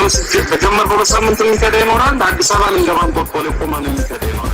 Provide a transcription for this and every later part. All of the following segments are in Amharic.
በጀመርነው በሳምንት የሚከዳ ይኖራል። አዲስ አበባ ልንገባን ቆርቆሌ ቆማን የሚከዳ ይኖራል።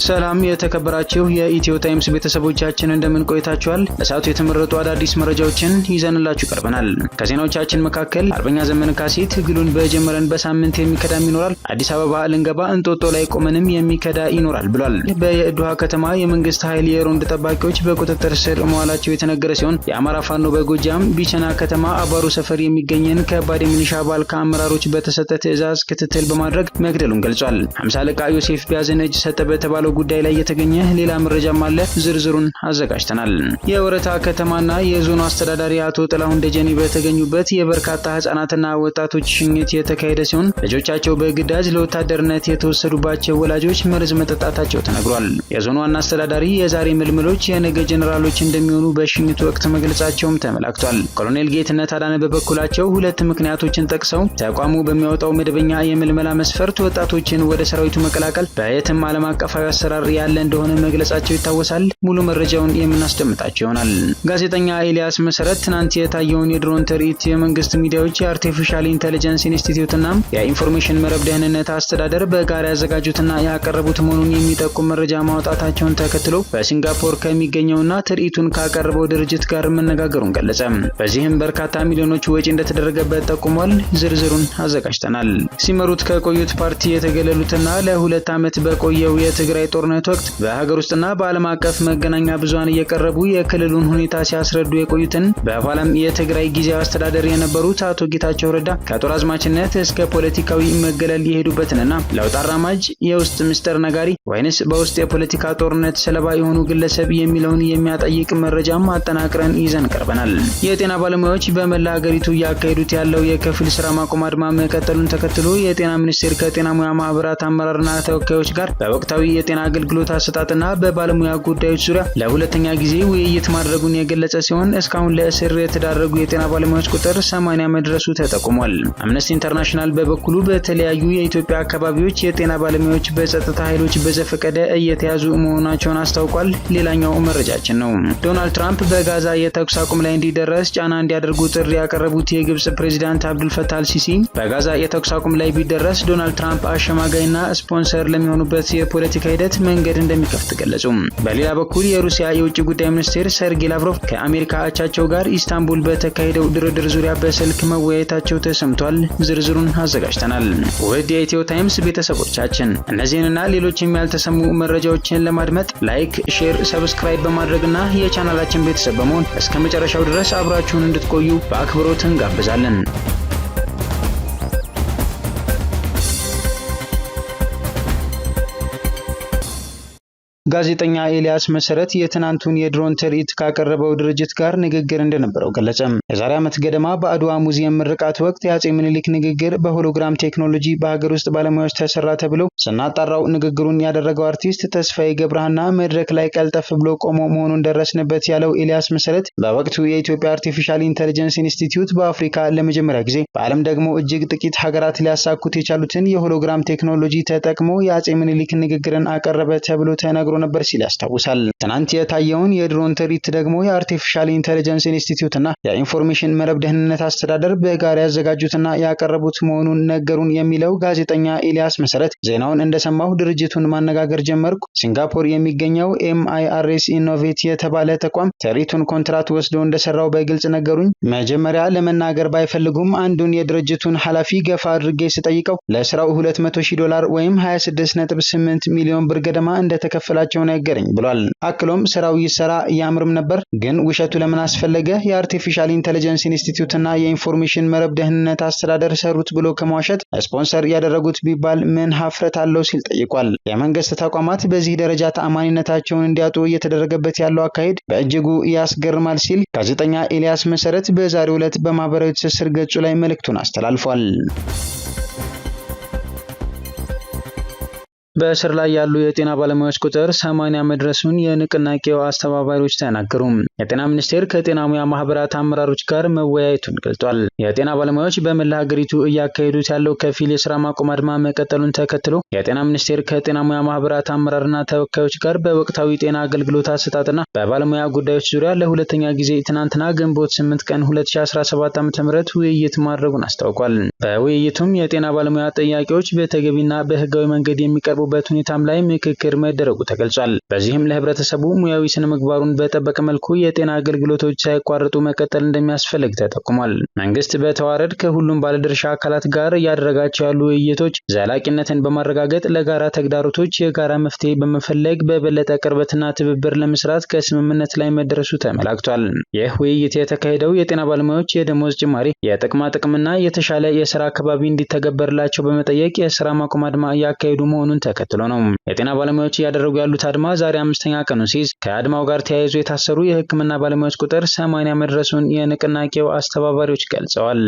ሰላም የተከበራችሁ የኢትዮ ታይምስ ቤተሰቦቻችን እንደምን ቆይታችኋል? ለሰዓቱ የተመረጡ አዳዲስ መረጃዎችን ይዘንላችሁ ቀርበናል። ከዜናዎቻችን መካከል አርበኛ ዘመነ ካሴ ትግሉን በጀመረን በሳምንት የሚከዳም ይኖራል፣ አዲስ አበባ ልንገባ እንጦጦ ላይ ቆመንም የሚከዳ ይኖራል ብሏል። በየዶሃ ከተማ የመንግስት ኃይል የሮንድ ጠባቂዎች በቁጥጥር ስር መዋላቸው የተነገረ ሲሆን የአማራ ፋኖ በጎጃም ቢቸና ከተማ አባሩ ሰፈር የሚገኘን ከባድ የሚሊሻ አባል ከአመራሮች በተሰጠ ትዕዛዝ ክትትል በማድረግ መግደሉን ገልጿል። 50 አለቃ ዮሴፍ ቢያዝን እጅ ሰጠ በተባለው ጉዳይ ላይ የተገኘ ሌላ መረጃም አለ። ዝርዝሩን አዘጋጅተናል። የወረታ ከተማና የዞኑ አስተዳዳሪ አቶ ጥላሁን ደጀኔ በተገኙበት የበርካታ ህጻናትና ወጣቶች ሽኝት የተካሄደ ሲሆን ልጆቻቸው በግዳጅ ለወታደርነት የተወሰዱባቸው ወላጆች መርዝ መጠጣታቸው ተነግሯል። የዞኑ ዋና አስተዳዳሪ የዛሬ ምልምሎች የነገ ጀነራሎች እንደሚሆኑ በሽኝቱ ወቅት መግለጻቸውም ተመላክቷል። ኮሎኔል ጌትነት አዳነ በበኩላቸው ሁለት ምክንያቶችን ጠቅሰው ተቋሙ በሚያወጣው መደበኛ የምልመላ መስፈርት ወጣቶችን ወደ ሰራዊቱ መቀላቀል በየትም ዓለም አቀፋዊ አሰራር ያለ እንደሆነ መግለጻቸው ይታወሳል። ሙሉ መረጃውን የምናስደምጣቸው ይሆናል። ጋዜጠኛ ኤልያስ መሰረት ትናንት የታየውን የድሮን ትርኢት የመንግስት ሚዲያዎች የአርቲፊሻል ኢንተለጀንስ ኢንስቲትዩትና የኢንፎርሜሽን መረብ ደህንነት አስተዳደር በጋራ ያዘጋጁትና ያቀረቡት መሆኑን የሚጠቁም መረጃ ማውጣታቸውን ተከትሎ በሲንጋፖር ከሚገኘውና ትርኢቱን ካቀረበው ድርጅት ጋር መነጋገሩን ገለጸ። በዚህም በርካታ ሚሊዮኖች ወጪ እንደተደረገበት ጠቁሟል። ዝርዝሩን አዘጋጅተናል። ሲመሩት ከቆዩት ፓርቲ የተገለሉትና ለ2 ዓመት በቆየው የትግራይ ጦርነት ወቅት በሀገር ውስጥና በዓለም አቀፍ መገናኛ ብዙሃን እየቀረቡ የክልሉን ሁኔታ ሲያስረዱ የቆዩትን በኋላም የትግራይ ጊዜያዊ አስተዳደር የነበሩት አቶ ጌታቸው ረዳ ከጦር አዝማችነት እስከ ፖለቲካዊ መገለል የሄዱበትንና ለውጥ አራማጅ የውስጥ ምስጢር ነጋሪ ወይንስ በውስጥ የፖለቲካ ጦርነት ሰለባ የሆኑ ግለሰብ የሚለውን የሚያጠይቅ መረጃም አጠናቅረን ይዘን ቀርበናል። የጤና ባለሙያዎች በመላ ሀገሪቱ እያካሄዱት ያለው የከፊል ስራ ማቆም አድማ መቀጠሉን ተከትሎ የጤና ሚኒስቴር ከጤና ሙያ ማህበራት አመራርና ተወካዮች ጋር በወቅታዊ የጤና አገልግሎት አሰጣጥና በባለሙያ ጉዳዮች ዙሪያ ለሁለተኛ ጊዜ ውይይት ማድረጉን የገለጸ ሲሆን እስካሁን ለእስር የተዳረጉ የጤና ባለሙያዎች ቁጥር 80 መድረሱ ተጠቁሟል። አምነስቲ ኢንተርናሽናል በበኩሉ በተለያዩ የኢትዮጵያ አካባቢዎች የጤና ባለሙያዎች በጸጥታ ኃይሎች በዘፈቀደ እየተያዙ መሆናቸውን አስታውቋል። ሌላኛው መረጃችን ነው። ዶናልድ ትራምፕ በጋዛ የተኩስ አቁም ላይ እንዲደረስ ጫና እንዲያደርጉ ጥሪ ያቀረቡት የግብጽ ፕሬዝዳንት አብዱል ፈታህ አልሲሲ በጋዛ የተኩስ አቁም ላይ ቢደረስ ዶናልድ ትራምፕ አሸማጋይና ስፖንሰር ለሚሆኑበት የፖለቲካ ሂደት መንገድ እንደሚከፍት ገለጹ። በሌላ በኩል የሩሲያ የውጭ ጉዳይ ሚኒስቴር ሰርጌይ ላቭሮቭ ከአሜሪካ አቻቸው ጋር ኢስታንቡል በተካሄደው ድርድር ዙሪያ በስልክ መወያየታቸው ተሰምቷል። ዝርዝሩን አዘጋጅተናል። ውድ የኢትዮ ታይምስ ቤተሰቦቻችን እነዚህንና ሌሎችም ያልተሰሙ መረጃዎችን ለማድመጥ ላይክ፣ ሼር፣ ሰብስክራይብ በማድረግና የቻናላችን ቤተሰብ በመሆን እስከ መጨረሻው ድረስ አብራችሁን እንድትቆዩ በአክብሮት እንጋብዛለን። ጋዜጠኛ ኤልያስ መሰረት የትናንቱን የድሮን ትርኢት ካቀረበው ድርጅት ጋር ንግግር እንደነበረው ገለጸ። የዛሬ ዓመት ገደማ በአድዋ ሙዚየም ምርቃት ወቅት የአጼ ምኒልክ ንግግር በሆሎግራም ቴክኖሎጂ በሀገር ውስጥ ባለሙያዎች ተሰራ ተብሎ ስናጣራው ንግግሩን ያደረገው አርቲስት ተስፋዬ ገብረሃና መድረክ ላይ ቀልጠፍ ብሎ ቆሞ መሆኑን ደረስንበት ያለው ኤልያስ መሰረት በወቅቱ የኢትዮጵያ አርቲፊሻል ኢንተለጀንስ ኢንስቲትዩት በአፍሪካ ለመጀመሪያ ጊዜ በዓለም ደግሞ እጅግ ጥቂት ሀገራት ሊያሳኩት የቻሉትን የሆሎግራም ቴክኖሎጂ ተጠቅሞ የአጼ ምኒልክ ንግግርን አቀረበ ተብሎ ተነግሮ ነበር ሲል ያስታውሳል። ትናንት የታየውን የድሮን ትርኢት ደግሞ የአርቲፊሻል ኢንተለጀንስ ኢንስቲትዩት እና የኢንፎርሜሽን መረብ ደህንነት አስተዳደር በጋራ ያዘጋጁትና ያቀረቡት መሆኑን ነገሩን የሚለው ጋዜጠኛ ኤልያስ መሰረት ዜናውን እንደሰማሁ ድርጅቱን ማነጋገር ጀመርኩ። ሲንጋፖር የሚገኘው MIRS ኢኖቬት የተባለ ተቋም ትርኢቱን ኮንትራት ወስዶ እንደሰራው በግልጽ ነገሩኝ። መጀመሪያ ለመናገር ባይፈልጉም አንዱን የድርጅቱን ኃላፊ ገፋ አድርጌ ስጠይቀው ለስራው $200,000 ወይም 26.8 ሚሊዮን ብር ገደማ እንደተከፈላቸው ነገረኝ ብሏል። አክሎም ስራው ይሰራ ያምርም ነበር፣ ግን ውሸቱ ለምን አስፈለገ? የአርቲፊሻል ኢንተለጀንስ ኢንስቲትዩት እና የኢንፎርሜሽን መረብ ደህንነት አስተዳደር ሰሩት ብሎ ከመዋሸት ስፖንሰር ያደረጉት ቢባል ምን ሀፍረት አለው ሲል ጠይቋል። የመንግስት ተቋማት በዚህ ደረጃ ተአማኒነታቸውን እንዲያጡ እየተደረገበት ያለው አካሄድ በእጅጉ ያስገርማል ሲል ጋዜጠኛ ኤልያስ መሰረት በዛሬው ዕለት በማህበራዊ ትስስር ገጹ ላይ መልእክቱን አስተላልፏል። በእስር ላይ ያሉ የጤና ባለሙያዎች ቁጥር 80 መድረሱን የንቅናቄው አስተባባሪዎች ተናገሩ። የጤና ሚኒስቴር ከጤና ሙያ ማህበራት አመራሮች ጋር መወያየቱን ገልጿል። የጤና ባለሙያዎች በመላ ሀገሪቱ እያካሄዱት ያለው ከፊል የስራ ማቆም አድማ መቀጠሉን ተከትሎ የጤና ሚኒስቴር ከጤና ሙያ ማህበራት አመራርና ተወካዮች ጋር በወቅታዊ ጤና አገልግሎት አሰጣጥና በባለሙያ ጉዳዮች ዙሪያ ለሁለተኛ ጊዜ ትናንትና ግንቦት 8 ቀን 2017 ዓ.ም ውይይት ማድረጉን አስታውቋል። በውይይቱም የጤና ባለሙያ ጥያቄዎች በተገቢና በህጋዊ መንገድ የሚቀርቡበት ሁኔታም ላይ ምክክር መደረጉ ተገልጿል። በዚህም ለህብረተሰቡ ሙያዊ ስነ ምግባሩን በጠበቀ መልኩ የጤና አገልግሎቶች ሳይቋረጡ መቀጠል እንደሚያስፈልግ ተጠቁሟል። መንግስት በተዋረድ ከሁሉም ባለድርሻ አካላት ጋር እያደረጋቸው ያሉ ውይይቶች ዘላቂነትን በማረጋገጥ ለጋራ ተግዳሮቶች የጋራ መፍትሄ በመፈለግ በበለጠ ቅርበትና ትብብር ለመስራት ከስምምነት ላይ መደረሱ ተመላክቷል። ይህ ውይይት የተካሄደው የጤና ባለሙያዎች የደሞዝ ጭማሪ፣ የጥቅማ ጥቅምና የተሻለ የስራ አካባቢ እንዲተገበርላቸው በመጠየቅ የስራ ማቆም አድማ እያካሄዱ መሆኑን ተከትሎ ነው። የጤና ባለሙያዎች እያደረጉ ያሉት አድማ ዛሬ 5ኛ ቀኑን ሲይዝ ከአድማው ጋር ተያይዞ የታሰሩ የህክምና ባለሙያዎች ቁጥር 80 መድረሱን የንቅናቄው አስተባባሪዎች ገልጸዋል።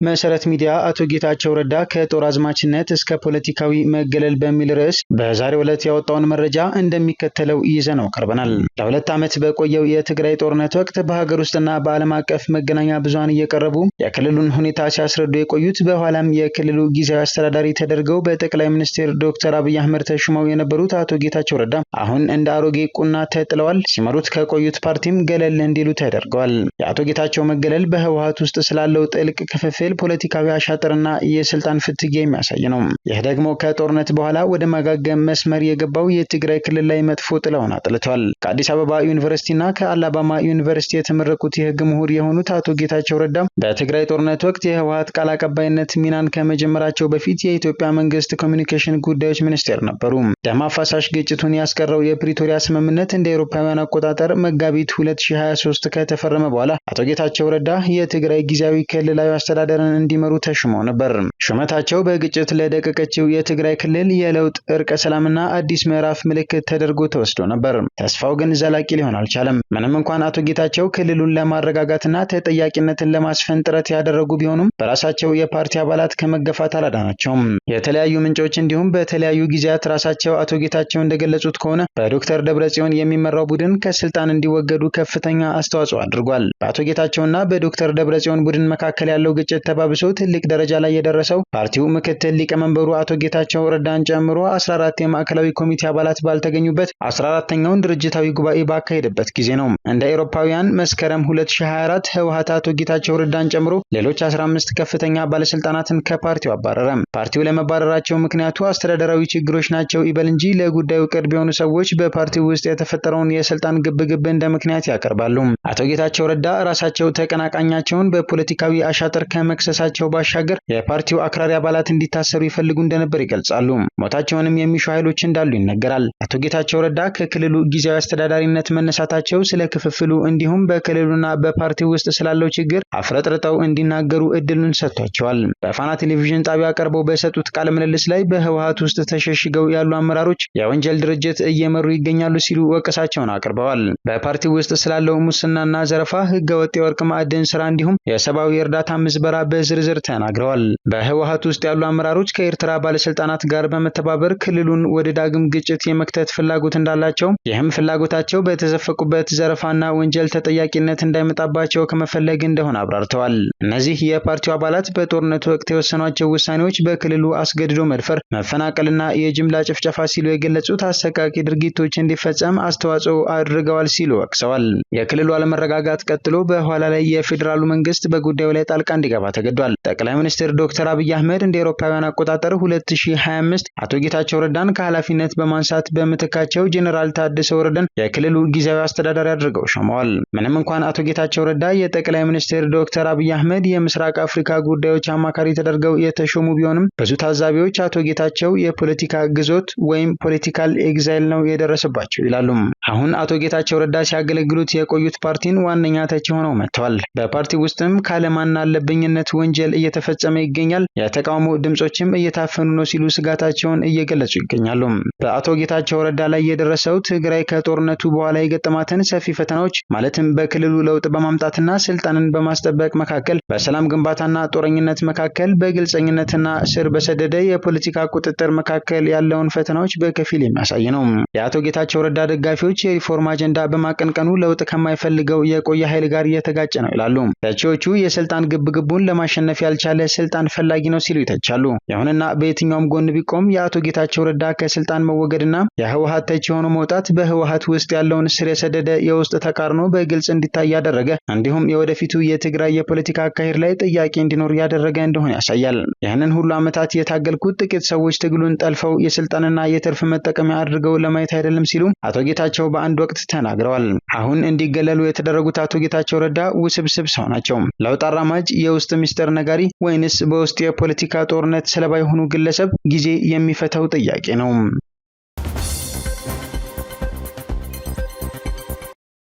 መሰረት ሚዲያ አቶ ጌታቸው ረዳ ከጦር አዝማችነት እስከ ፖለቲካዊ መገለል በሚል ርዕስ በዛሬው ዕለት ያወጣውን መረጃ እንደሚከተለው ይዘነው ቀርበናል። ለ2 ዓመት በቆየው የትግራይ ጦርነት ወቅት በሀገር ውስጥና በዓለም አቀፍ መገናኛ ብዙሃን እየቀረቡ የክልሉን ሁኔታ ሲያስረዱ የቆዩት በኋላም የክልሉ ጊዜያዊ አስተዳዳሪ ተደርገው በጠቅላይ ሚኒስትር ዶክተር አብይ አህመድ ተሹመው የነበሩት አቶ ጌታቸው ረዳ አሁን እንደ አሮጌ ቁና ተጥለዋል። ሲመሩት ከቆዩት ፓርቲም ገለል እንዲሉ ተደርገዋል። የአቶ ጌታቸው መገለል በህወሓት ውስጥ ስላለው ጥልቅ ክፍፍል ፖለቲካዊ አሻጥርና የስልጣን ፍትጊያ የሚያሳይ ነው። ይህ ደግሞ ከጦርነት በኋላ ወደ ማጋገም መስመር የገባው የትግራይ ክልል ላይ መጥፎ ጥላውን አጥልቷል። ከአዲስ አበባ ዩኒቨርሲቲና ከአላባማ ዩኒቨርሲቲ የተመረቁት የህግ ምሁር የሆኑት አቶ ጌታቸው ረዳ በትግራይ ጦርነት ወቅት የህወሓት ቃል አቀባይነት ሚናን ከመጀመራቸው በፊት የኢትዮጵያ መንግስት ኮሚኒኬሽን ጉዳዮች ሚኒስቴር ነበሩ። ደም አፋሳሽ ግጭቱን ያስቀረው የፕሪቶሪያ ስምምነት እንደ አውሮፓውያን አቆጣጠር መጋቢት 2023 ከተፈረመ በኋላ አቶ ጌታቸው ረዳ የትግራይ ጊዜያዊ ክልላዊ አስተዳደር እንዲመሩ ተሹመው ነበር። ሹመታቸው በግጭት ለደቀቀችው የትግራይ ክልል የለውጥ እርቀ ሰላምና አዲስ ምዕራፍ ምልክት ተደርጎ ተወስዶ ነበር። ተስፋው ግን ዘላቂ ሊሆን አልቻለም። ምንም እንኳን አቶ ጌታቸው ክልሉን ለማረጋጋትና ተጠያቂነትን ለማስፈን ጥረት ያደረጉ ቢሆኑም በራሳቸው የፓርቲ አባላት ከመገፋት አላዳናቸውም። የተለያዩ ምንጮች እንዲሁም በተለያዩ ጊዜያት ራሳቸው አቶ ጌታቸው እንደገለጹት ከሆነ በዶክተር ደብረጽዮን የሚመራው ቡድን ከስልጣን እንዲወገዱ ከፍተኛ አስተዋጽኦ አድርጓል። በአቶ ጌታቸውና በዶክተር ደብረጽዮን ቡድን መካከል ያለው ግጭት ተባብሶ ትልቅ ደረጃ ላይ የደረሰው ፓርቲው ምክትል ሊቀመንበሩ አቶ ጌታቸው ረዳን ጨምሮ 14 የማዕከላዊ ኮሚቴ አባላት ባልተገኙበት 14ኛውን ድርጅታዊ ጉባኤ ባካሄደበት ጊዜ ነው። እንደ አውሮፓውያን መስከረም 2024 ህወሓት አቶ ጌታቸው ረዳን ጨምሮ ሌሎች 15 ከፍተኛ ባለስልጣናትን ከፓርቲው አባረረ። ፓርቲው ለመባረራቸው ምክንያቱ አስተዳደራዊ ችግሮች ናቸው ይበል እንጂ ለጉዳዩ ቅርብ የሆኑ ሰዎች በፓርቲው ውስጥ የተፈጠረውን የስልጣን ግብግብ እንደ ምክንያት ያቀርባሉ። አቶ ጌታቸው ረዳ ራሳቸው ተቀናቃኛቸውን በፖለቲካዊ አሻጥር ከመክሰሳቸው ባሻገር የፓርቲው አክራሪ አባላት እንዲታሰሩ ይፈልጉ እንደነበር ይገልጻሉ። ሞታቸውንም የሚሹ ኃይሎች እንዳሉ ይነገራል። አቶ ጌታቸው ረዳ ከክልሉ ጊዜያዊ አስተዳዳሪነት መነሳታቸው ስለ ክፍፍሉ እንዲሁም በክልሉና በፓርቲው ውስጥ ስላለው ችግር አፍረጥርጠው እንዲናገሩ እድሉን ሰጥቷቸዋል። በፋና ቴሌቪዥን ጣቢያ ቀርበው በሰጡት ቃለ ምልልስ ላይ በህወሓት ውስጥ ተሸሽገው ያሉ አመራሮች የወንጀል ድርጅት እየመሩ ይገኛሉ ሲሉ ወቀሳቸውን አቅርበዋል። በፓርቲው ውስጥ ስላለው ሙስናና ዘረፋ፣ ህገወጥ የወርቅ ማዕድን ስራ እንዲሁም የሰብአዊ እርዳታ ምዝበራ በዝርዝር ተናግረዋል። በህወሓት ውስጥ ያሉ አመራሮች ከኤርትራ ባለስልጣናት ጋር በመተባበር ክልሉን ወደ ዳግም ግጭት የመክተት ፍላጎት እንዳላቸው፣ ይህም ፍላጎታቸው በተዘፈቁበት ዘረፋና ወንጀል ተጠያቂነት እንዳይመጣባቸው ከመፈለግ እንደሆነ አብራርተዋል። እነዚህ የፓርቲው አባላት በጦርነቱ ወቅት የወሰኗቸው ውሳኔዎች በክልሉ አስገድዶ መድፈር፣ መፈናቀልና የጅምላ ጭፍጨፋ ሲሉ የገለጹት አሰቃቂ ድርጊቶች እንዲፈጸም አስተዋጽኦ አድርገዋል ሲሉ ወቅሰዋል። የክልሉ አለመረጋጋት ቀጥሎ በኋላ ላይ የፌዴራሉ መንግስት በጉዳዩ ላይ ጣልቃ እንዲገባ ተገዷል። ጠቅላይ ሚኒስትር ዶክተር አብይ አህመድ እንደ አውሮፓውያን አቆጣጠር 2025 አቶ ጌታቸው ረዳን ከኃላፊነት በማንሳት በምትካቸው ጄኔራል ታደሰ ወረደን የክልሉ ጊዜያዊ አስተዳዳሪ አድርገው ሾመዋል። ምንም እንኳን አቶ ጌታቸው ረዳ የጠቅላይ ሚኒስትር ዶክተር አብይ አህመድ የምስራቅ አፍሪካ ጉዳዮች አማካሪ ተደርገው የተሾሙ ቢሆንም ብዙ ታዛቢዎች አቶ ጌታቸው የፖለቲካ ግዞት ወይም ፖለቲካል ኤግዛይል ነው የደረሰባቸው ይላሉ። አሁን አቶ ጌታቸው ረዳ ሲያገለግሉት የቆዩት ፓርቲን ዋነኛ ተቺ ሆነው መጥተዋል። በፓርቲ ውስጥም ካለማን አለብኝነት ወንጀል እየተፈጸመ ይገኛል፣ የተቃውሞ ድምጾችም እየታፈኑ ነው ሲሉ ስጋታቸውን እየገለጹ ይገኛሉ። በአቶ ጌታቸው ረዳ ላይ የደረሰው ትግራይ ከጦርነቱ በኋላ የገጠማትን ሰፊ ፈተናዎች ማለትም በክልሉ ለውጥ በማምጣትና ስልጣንን በማስጠበቅ መካከል፣ በሰላም ግንባታና ጦረኝነት መካከል፣ በግልጸኝነትና ስር በሰደደ የፖለቲካ ቁጥጥር መካከል ያለውን ፈተናዎች በከፊል የሚያሳይ ነው። የአቶ ጌታቸው ረዳ ደጋፊዎች የሪፎርም አጀንዳ በማቀንቀኑ ለውጥ ከማይፈልገው የቆየ ኃይል ጋር እየተጋጨ ነው ይላሉ። ተቺዎቹ የስልጣን ግብግቡን ለማሸነፍ ያልቻለ ስልጣን ፈላጊ ነው ሲሉ ይተቻሉ። ይሁንና በየትኛውም ጎን ቢቆም የአቶ ጌታቸው ረዳ ከስልጣን መወገድና የህወሓት ተቺ ሆኖ መውጣት በህወሓት ውስጥ ያለውን ስር የሰደደ የውስጥ ተቃርኖ በግልጽ እንዲታይ ያደረገ እንዲሁም የወደፊቱ የትግራይ የፖለቲካ አካሄድ ላይ ጥያቄ እንዲኖር ያደረገ እንደሆነ ያሳያል። ይህንን ሁሉ ዓመታት የታገልኩት ጥቂት ሰዎች ትግሉን ጠልፈው የስልጣንና የትርፍ መጠቀሚያ አድርገው ለማየት አይደለም ሲሉ አቶ ጌታቸው በአንድ ወቅት ተናግረዋል። አሁን እንዲገለሉ የተደረጉት አቶ ጌታቸው ረዳ ውስብስብ ሰው ናቸው። ለውጥ አራማጅ፣ የውስጥ ሚስጥር ነጋሪ ወይንስ በውስጥ የፖለቲካ ጦርነት ሰለባ የሆኑ ግለሰብ? ጊዜ የሚፈታው ጥያቄ ነው።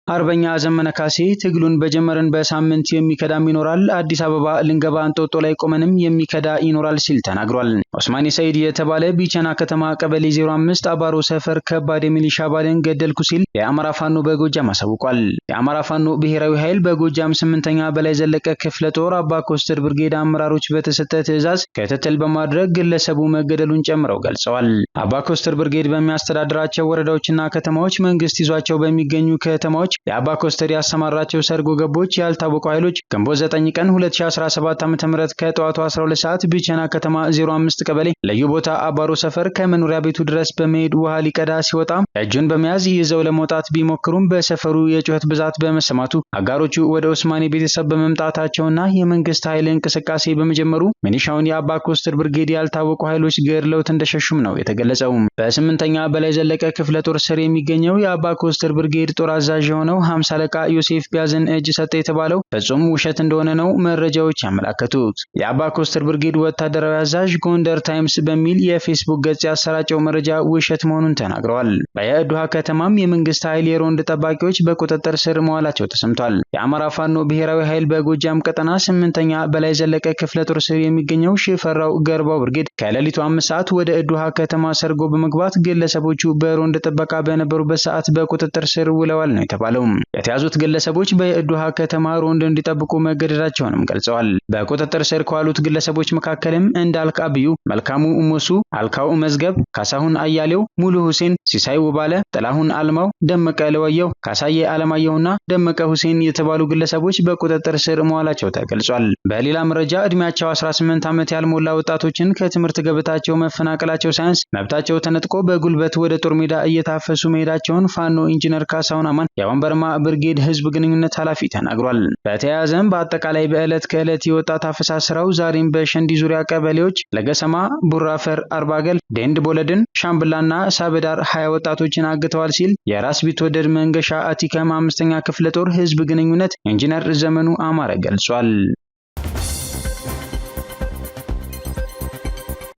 አርበኛ ዘመነ ካሴ ትግሉን በጀመረን በሳምንት የሚከዳም ይኖራል፣ አዲስ አበባ ልንገባ እንጦጦ ላይ ቆመንም የሚከዳ ይኖራል ሲል ተናግሯል። ኦስማኒ ሰይድ የተባለ ቢቸና ከተማ ቀበሌ 05 አባሮ ሰፈር ከባድ የሚሊሻ አባልን ገደልኩ ሲል የአማራ ፋኖ በጎጃም አሳውቋል። የአማራ ፋኖ ብሔራዊ ኃይል በጎጃም 8ኛ በላይ ዘለቀ ክፍለ ጦር አባ ኮስተር ብርጌድ አመራሮች በተሰጠ ትዕዛዝ ክትትል በማድረግ ግለሰቡ መገደሉን ጨምረው ገልጸዋል። አባ ኮስተር ብርጌድ በሚያስተዳድራቸው ወረዳዎችና ከተማዎች መንግስት ይዟቸው በሚገኙ ከተማዎች የአባ ኮስተር ያሰማራቸው ሰርጎ ገቦች ያልታወቁ ኃይሎች ግንቦት 9 ቀን 2017 ዓ.ም ከጠዋቱ 12 ሰዓት ቢቸና ከተማ 05 ቀበሌ ልዩ ቦታ አባሮ ሰፈር ከመኖሪያ ቤቱ ድረስ በመሄድ ውሃ ሊቀዳ ሲወጣ እጁን በመያዝ ይዘው ለመውጣት ቢሞክሩም በሰፈሩ የጩኸት ብዛት በመሰማቱ አጋሮቹ ወደ ኦስማኒ ቤተሰብ በመምጣታቸውና የመንግስት ኃይል እንቅስቃሴ በመጀመሩ ሚኒሻውን የአባ ኮስተር ብርጌድ ያልታወቁ ኃይሎች ገድለውት እንደሸሹም ነው የተገለጸው። በ8ኛ በላይ ዘለቀ ክፍለ ጦር ስር የሚገኘው የአባ ኮስተር ብርጌድ ጦር አዛዥ የሆነው 50 አለቃ ዮሴፍ ቢያዝን እጅ ሰጠ የተባለው ፍጹም ውሸት እንደሆነ ነው መረጃዎች ያመላከቱት። የአባ ኮስተር ብርጌድ ወታደራዊ አዛዥ ጎንደር ታይምስ በሚል የፌስቡክ ገጽ ያሰራጨው መረጃ ውሸት መሆኑን ተናግረዋል። በየእዱሃ ከተማም የመንግስት ኃይል የሮንድ ጠባቂዎች በቁጥጥር ስር መዋላቸው ተሰምቷል። የአማራ ፋኖ ብሔራዊ ኃይል በጎጃም ቀጠና 8ኛ በላይ ዘለቀ ክፍለ ጦር ስር የሚገኘው ሽፈራው ገርባው ብርጌድ ከሌሊቱ 5 ሰዓት ወደ እዱሃ ከተማ ሰርጎ በመግባት ግለሰቦቹ በሮንድ ጥበቃ በነበሩበት ሰዓት በቁጥጥር ስር ውለዋል ነው የተባለው። የተያዙት ግለሰቦች በየእዱሃ ከተማ ሮንድ እንዲጠብቁ መገደዳቸውንም ገልጸዋል። በቁጥጥር ስር ከዋሉት ግለሰቦች መካከልም እንዳልክ አብዩ፣ መልካሙ ሙሱ፣ አልካው መዝገብ፣ ካሳሁን አያሌው፣ ሙሉ ሁሴን፣ ሲሳይ ውባለ፣ ጥላሁን አልማው፣ ደመቀ ለወየው፣ ካሳዬ አለማየሁና ደመቀ ሁሴን የተባሉ ግለሰቦች በቁጥጥር ስር መዋላቸው ተገልጿል። በሌላ መረጃ እድሜያቸው 18 ዓመት ያልሞላ ወጣቶችን ከትምህርት ገበታቸው መፈናቀላቸው ሳያንስ መብታቸው ተነጥቆ በጉልበት ወደ ጦር ሜዳ እየታፈሱ መሄዳቸውን ፋኖ ኢንጂነር ካሳሁን አማን የወንበርማ ብርጌድ ህዝብ ግንኙነት ኃላፊ ተናግሯል። በተያያዘም በአጠቃላይ በዕለት ከዕለት የወጣት አፈሳ ስራው ዛሬም በሸንዲ ዙሪያ ቀበሌዎች ለገሰማ፣ ቡራፈር፣ አርባገል፣ ዴንድ ቦለድን፣ ሻምብላና ሳበዳር 20 ወጣቶችን አግተዋል ሲል የራስ ቢትወደድ መንገሻ አቲከም 5ኛ ክፍለ ጦር ህዝብ ግንኙነት ኢንጂነር ዘመኑ አማረ ገልጿል።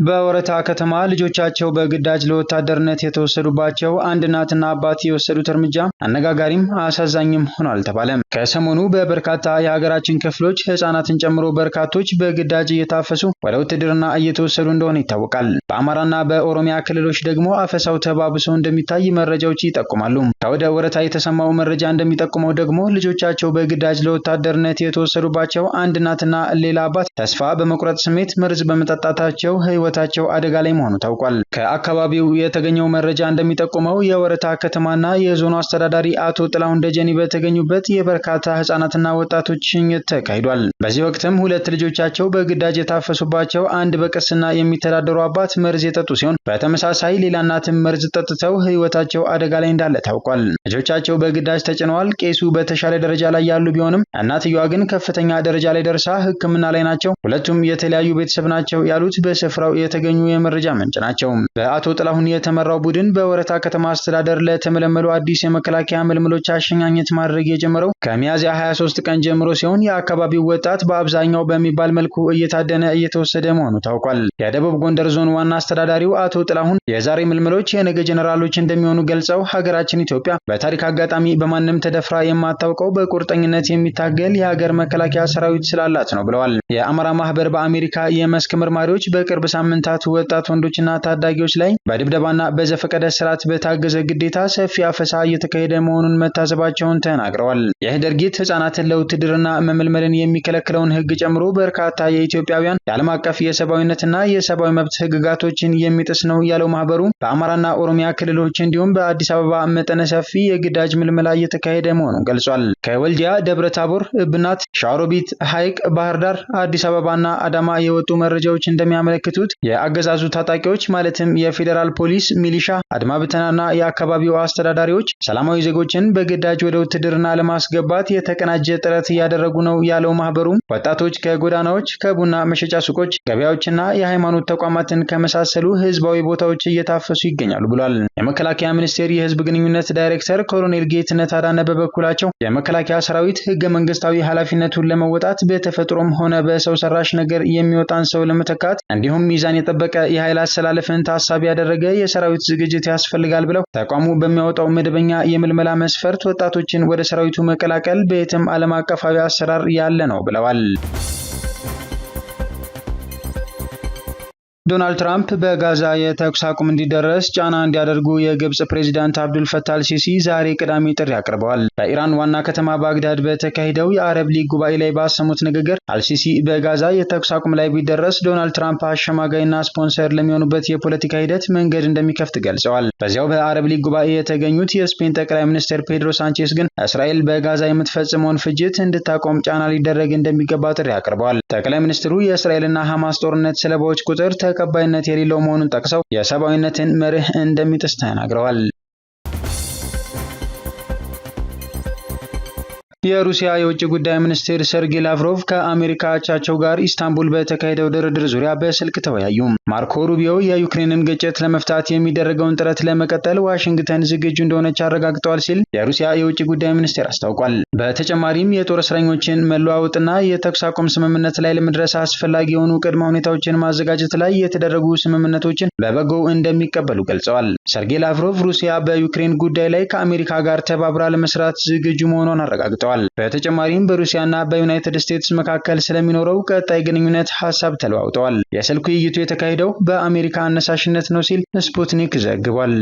በወረታ ከተማ ልጆቻቸው በግዳጅ ለወታደርነት የተወሰዱባቸው አንድ እናትና አባት የወሰዱት እርምጃ አነጋጋሪም አሳዛኝም ሆኗል ተባለ። ከሰሞኑ በበርካታ የሀገራችን ክፍሎች ህፃናትን ጨምሮ በርካቶች በግዳጅ እየታፈሱ ወደ ውትድርና እየተወሰዱ እንደሆነ ይታወቃል። በአማራና በኦሮሚያ ክልሎች ደግሞ አፈሳው ተባብሶ እንደሚታይ መረጃዎች ይጠቁማሉ። ከወደ ወረታ የተሰማው መረጃ እንደሚጠቁመው ደግሞ ልጆቻቸው በግዳጅ ለወታደርነት የተወሰዱባቸው አንድ እናትና ሌላ አባት ተስፋ በመቁረጥ ስሜት መርዝ በመጠጣታቸው ህይወታቸው አደጋ ላይ መሆኑ ታውቋል። ከአካባቢው የተገኘው መረጃ እንደሚጠቁመው የወረታ ከተማና የዞኑ አስተዳዳሪ አቶ ጥላሁን ደጀኔ በተገኙበት የበርካታ ህፃናትና ወጣቶች ሽኝት ተካሂዷል። በዚህ ወቅትም ሁለት ልጆቻቸው በግዳጅ የታፈሱባቸው አንድ በቅስና የሚተዳደሩ አባት መርዝ የጠጡ ሲሆን በተመሳሳይ ሌላ እናትም መርዝ ጠጥተው ህይወታቸው አደጋ ላይ እንዳለ ታውቋል። ልጆቻቸው በግዳጅ ተጭነዋል። ቄሱ በተሻለ ደረጃ ላይ ያሉ ቢሆንም እናትየዋ ግን ከፍተኛ ደረጃ ላይ ደርሳ ሕክምና ላይ ናቸው። ሁለቱም የተለያዩ ቤተሰብ ናቸው ያሉት በስፍራው የተገኙ የመረጃ ምንጭ ናቸው። በአቶ ጥላሁን የተመራው ቡድን በወረታ ከተማ አስተዳደር ለተመለመሉ አዲስ የመከላከያ ምልምሎች አሸኛኘት ማድረግ የጀመረው ከሚያዝያ 23 ቀን ጀምሮ ሲሆን የአካባቢው ወጣት በአብዛኛው በሚባል መልኩ እየታደነ እየተወሰደ መሆኑ ታውቋል። የደቡብ ጎንደር ዞን ዋና አስተዳዳሪው አቶ ጥላሁን የዛሬ ምልምሎች የነገ ጀነራሎች እንደሚሆኑ ገልጸው ሀገራችን ኢትዮጵያ በታሪክ አጋጣሚ በማንም ተደፍራ የማታውቀው በቁርጠኝነት የሚታገል የሀገር መከላከያ ሰራዊት ስላላት ነው ብለዋል። የአማራ ማህበር በአሜሪካ የመስክ ምርማሪዎች በቅርብ ሳምንታት ወጣት ወንዶችና ታዳጊዎች ላይ በድብደባና በዘፈቀደ ስርዓት በታገዘ ግዴታ ሰፊ አፈሳ እየተካሄደ መሆኑን መታዘባቸውን ተናግረዋል። ይህ ድርጊት ህጻናትን ለውትድርና መመልመልን የሚከለክለውን ህግ ጨምሮ በርካታ የኢትዮጵያውያን የዓለም አቀፍ የሰብአዊነትና የሰብአዊ መብት ህግጋቶችን የሚጥስ ነው ያለው ማህበሩ በአማራና ኦሮሚያ ክልሎች እንዲሁም በአዲስ አበባ መጠነ ሰፊ የግዳጅ ምልመላ እየተካሄደ መሆኑን ገልጿል። ከወልዲያ፣ ደብረ ታቦር፣ እብናት፣ ሻሮቢት፣ ሐይቅ፣ ባህር ዳር፣ አዲስ አበባና አዳማ የወጡ መረጃዎች እንደሚያመለክቱት የአገዛዙ ታጣቂዎች ማለትም የፌዴራል ፖሊስ፣ ሚሊሻ፣ አድማ ብተናና የአካባቢው አስተዳዳሪዎች ሰላማዊ ዜጎችን በግዳጅ ወደ ውትድርና ለማስገባት የተቀናጀ ጥረት እያደረጉ ነው ያለው ማህበሩ ወጣቶች ከጎዳናዎች፣ ከቡና መሸጫ ሱቆች፣ ገበያዎችና የሃይማኖት ተቋማትን ከመሳሰሉ ህዝባዊ ቦታዎች እየታፈሱ ይገኛሉ ብሏል። የመከላከያ ሚኒስቴር የህዝብ ግንኙነት ዳይሬክተር ኮሎኔል ጌትነት አዳነ በበኩላቸው የመከላከያ ሰራዊት ህገ መንግስታዊ ኃላፊነቱን ለመወጣት በተፈጥሮም ሆነ በሰው ሰራሽ ነገር የሚወጣን ሰው ለመተካት እንዲሁም ሚዛን የጠበቀ የኃይል አሰላለፍን ታሳቢ ያደረገ የሰራዊት ዝግጅት ያስፈልጋል ብለው ተቋሙ በሚያወጣው መደበኛ የምልመላ መስፈርት ወጣቶችን ወደ ሰራዊቱ መቀላቀል በየትም ዓለም አቀፋዊ አሰራር ያለ ነው ብለዋል። ዶናልድ ትራምፕ በጋዛ የተኩስ አቁም እንዲደረስ ጫና እንዲያደርጉ የግብጽ ፕሬዝዳንት አብዱል ፈታህ አልሲሲ ዛሬ ቅዳሜ ጥሪ አቅርበዋል። በኢራን ዋና ከተማ ባግዳድ በተካሄደው የአረብ ሊግ ጉባኤ ላይ ባሰሙት ንግግር አልሲሲ በጋዛ የተኩስ አቁም ላይ ቢደረስ ዶናልድ ትራምፕ አሸማጋይና ስፖንሰር ለሚሆኑበት የፖለቲካ ሂደት መንገድ እንደሚከፍት ገልጸዋል። በዚያው በአረብ ሊግ ጉባኤ የተገኙት የስፔን ጠቅላይ ሚኒስትር ፔድሮ ሳንቼስ ግን እስራኤል በጋዛ የምትፈጽመውን ፍጅት እንድታቆም ጫና ሊደረግ እንደሚገባ ጥሪ አቅርበዋል። ጠቅላይ ሚኒስትሩ የእስራኤልና ሐማስ ጦርነት ሰለባዎች ቁጥር ተቀባይነት የሌለው መሆኑን ጠቅሰው የሰብአዊነትን መርህ እንደሚጥስ ተናግረዋል። የሩሲያ የውጭ ጉዳይ ሚኒስትር ሰርጌይ ላቭሮቭ ከአሜሪካ አቻቸው ጋር ኢስታንቡል በተካሄደው ድርድር ዙሪያ በስልክ ተወያዩ። ማርኮ ሩቢዮ የዩክሬንን ግጭት ለመፍታት የሚደረገውን ጥረት ለመቀጠል ዋሽንግተን ዝግጁ እንደሆነች አረጋግጠዋል ሲል የሩሲያ የውጭ ጉዳይ ሚኒስቴር አስታውቋል። በተጨማሪም የጦር እስረኞችን መለዋወጥና የተኩስ አቁም ስምምነት ላይ ለመድረስ አስፈላጊ የሆኑ ቅድመ ሁኔታዎችን ማዘጋጀት ላይ የተደረጉ ስምምነቶችን በበጎ እንደሚቀበሉ ገልጸዋል። ሰርጌይ ላቭሮቭ ሩሲያ በዩክሬን ጉዳይ ላይ ከአሜሪካ ጋር ተባብራ ለመስራት ዝግጁ መሆኗን አረጋግጠዋል። በተጨማሪም በሩሲያና በዩናይትድ ስቴትስ መካከል ስለሚኖረው ቀጣይ ግንኙነት ሐሳብ ተለዋውጠዋል። የስልክ ውይይቱ የተካሄደው በአሜሪካ አነሳሽነት ነው ሲል ስፑትኒክ ዘግቧል።